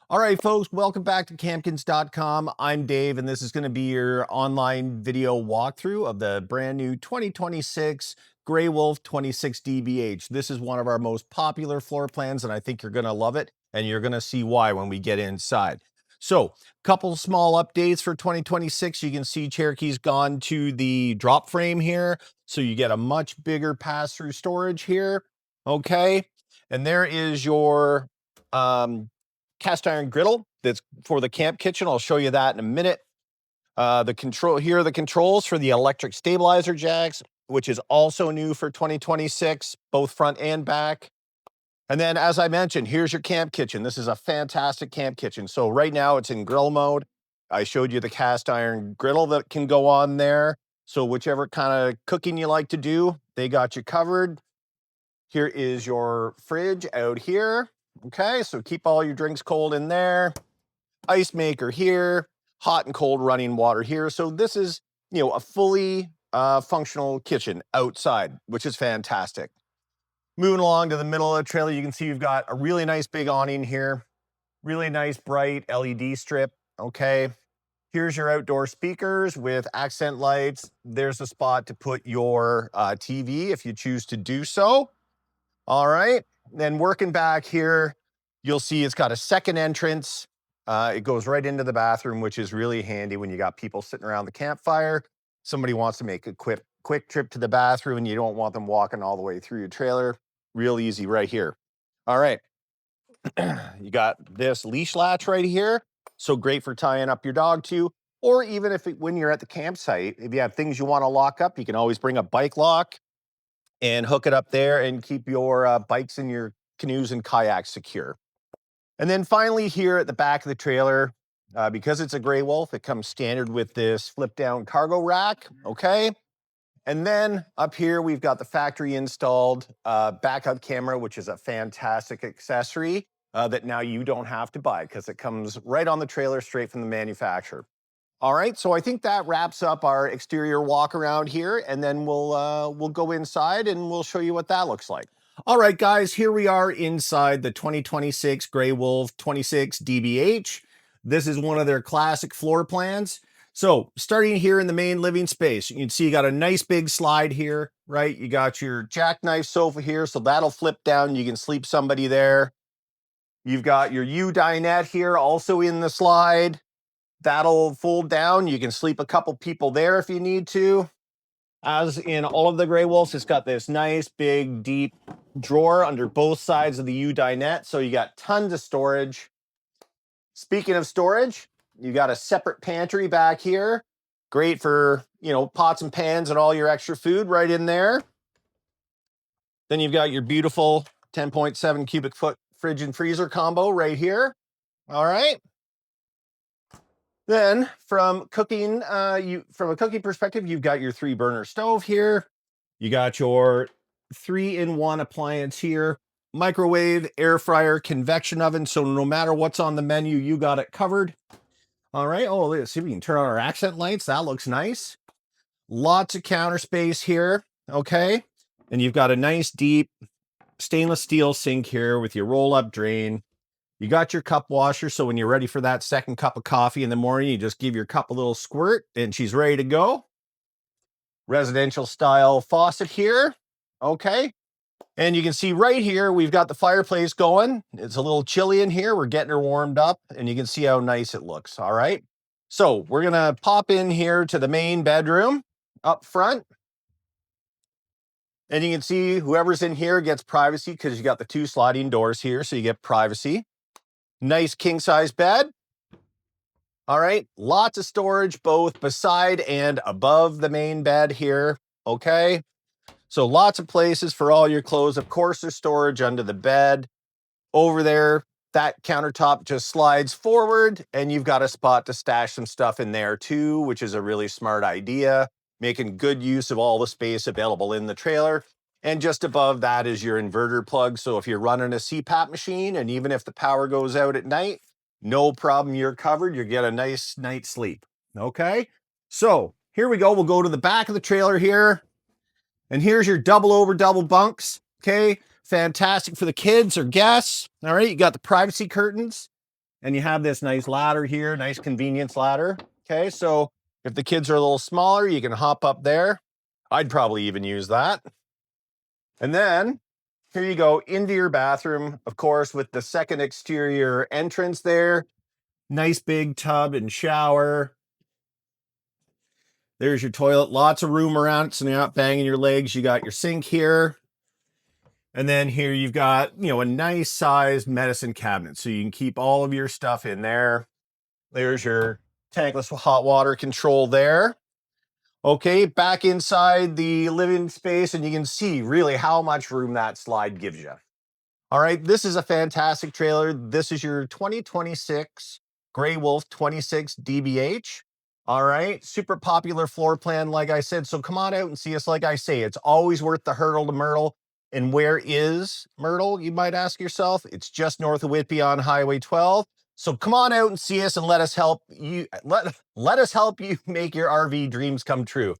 All right, folks, welcome back to Campkins.com. I'm Dave, and this is going to be your online video walkthrough of the brand new 2026 Grey Wolf 26 DBH. This is one of our most popular floor plans, and I think you're going to love it, and you're going to see why when we get inside. So, couple small updates for 2026. You can see Cherokee's gone to the drop frame here, so you get a much bigger pass-through storage here, okay? And there is your cast iron griddle that's for the camp kitchen. I'll show you that in a minute. Here are the controls for the electric stabilizer jacks, which is also new for 2026, both front and back. And then, as I mentioned, here's your camp kitchen. This is a fantastic camp kitchen. So right now it's in grill mode. I showed you the cast iron griddle that can go on there. So whichever kind of cooking you like to do, they got you covered. Here is your fridge out here. Okay, so keep all your drinks cold in there. Ice maker here, hot and cold running water here. So this is, a fully functional kitchen outside, which is fantastic. Moving along to the middle of the trailer, you can see you've got a really nice big awning here. Really nice bright LED strip, okay? Here's your outdoor speakers with accent lights. There's a spot to put your TV if you choose to do so. All right, then working back here, you'll see it's got a second entrance. It goes right into the bathroom, which is really handy when you got people sitting around the campfire. Somebody wants to make a quick trip to the bathroom and you don't want them walking all the way through your trailer. Real easy right here. All right, you got this leash latch right here. So great for tying up your dog to, or even when you're at the campsite, if you have things you want to lock up, you can always bring a bike lock and hook it up there and keep your bikes and your canoes and kayaks secure. And then finally here at the back of the trailer, because it's a Grey Wolf, it comes standard with this flip down cargo rack, okay? And then up here, we've got the factory installed backup camera, which is a fantastic accessory that now you don't have to buy because it comes right on the trailer straight from the manufacturer. All right, so I think that wraps up our exterior walk around here, and then we'll go inside and we'll show you what that looks like. All right, guys, here we are inside the 2026 Grey Wolf 26 DBH. This is one of their classic floor plans. So starting here in the main living space, you can see you got a nice big slide here, right? You got your jackknife sofa here, so that'll flip down. You can sleep somebody there. You've got your U dinette here, also in the slide. That'll fold down. You can sleep a couple people there if you need to. As in all of the Grey Wolves, it's got this nice, big, deep drawer under both sides of the U dinette. So you got tons of storage. Speaking of storage, you got a separate pantry back here. Great for, pots and pans and all your extra food right in there. Then you've got your beautiful 10.7 cubic foot fridge and freezer combo right here. All right. Then from cooking, from a cooking perspective, you've got your 3-burner stove here. You got your 3-in-1 appliance here, microwave, air fryer, convection oven. So no matter what's on the menu, you got it covered. All right. Oh, let's see if we can turn on our accent lights. That looks nice. Lots of counter space here. Okay. And you've got a nice deep stainless steel sink here with your roll-up drain. You got your cup washer, so when you're ready for that second cup of coffee in the morning, you just give your cup a little squirt and she's ready to go. Residential style faucet here. Okay. And you can see right here, we've got the fireplace going. It's a little chilly in here. We're getting her warmed up and you can see how nice it looks. All right. So we're going to pop in here to the main bedroom up front. And you can see whoever's in here gets privacy because you got the 2 sliding doors here. So you get privacy. Nice king size bed. All right, lots of storage both beside and above the main bed here. Okay, so lots of places for all your clothes. Of course, there's storage under the bed. Over there, that countertop just slides forward and you've got a spot to stash some stuff in there too, which is a really smart idea, making good use of all the space available in the trailer. And just above that is your inverter plug. So if you're running a CPAP machine, and even if the power goes out at night, no problem, you're covered. You get a nice night's sleep. Okay. So here we go. We'll go to the back of the trailer here. And here's your double bunks. Okay. Fantastic for the kids or guests. All right. You got the privacy curtains. And you have this nice ladder here, nice convenience ladder. Okay, so if the kids are a little smaller, you can hop up there. I'd probably even use that. And then here you go into your bathroom, of course, with the second exterior entrance there. Nice big tub and shower. There's your toilet, lots of room around it, so you're not banging your legs. You got your sink here. And then here you've got, a nice sized medicine cabinet. So you can keep all of your stuff in there. There's your tankless hot water control there. Okay, back inside the living space, and you can see really how much room that slide gives you. All right, this is a fantastic trailer. This is your 2026 Grey Wolf 26 DBH. All right, super popular floor plan, like I said. So come on out and see us. Like I say, it's always worth the hurdle to Myrtle. And where is Myrtle, you might ask yourself? It's just north of Whitby on Highway 12. So come on out and see us and let us help you make your RV dreams come true.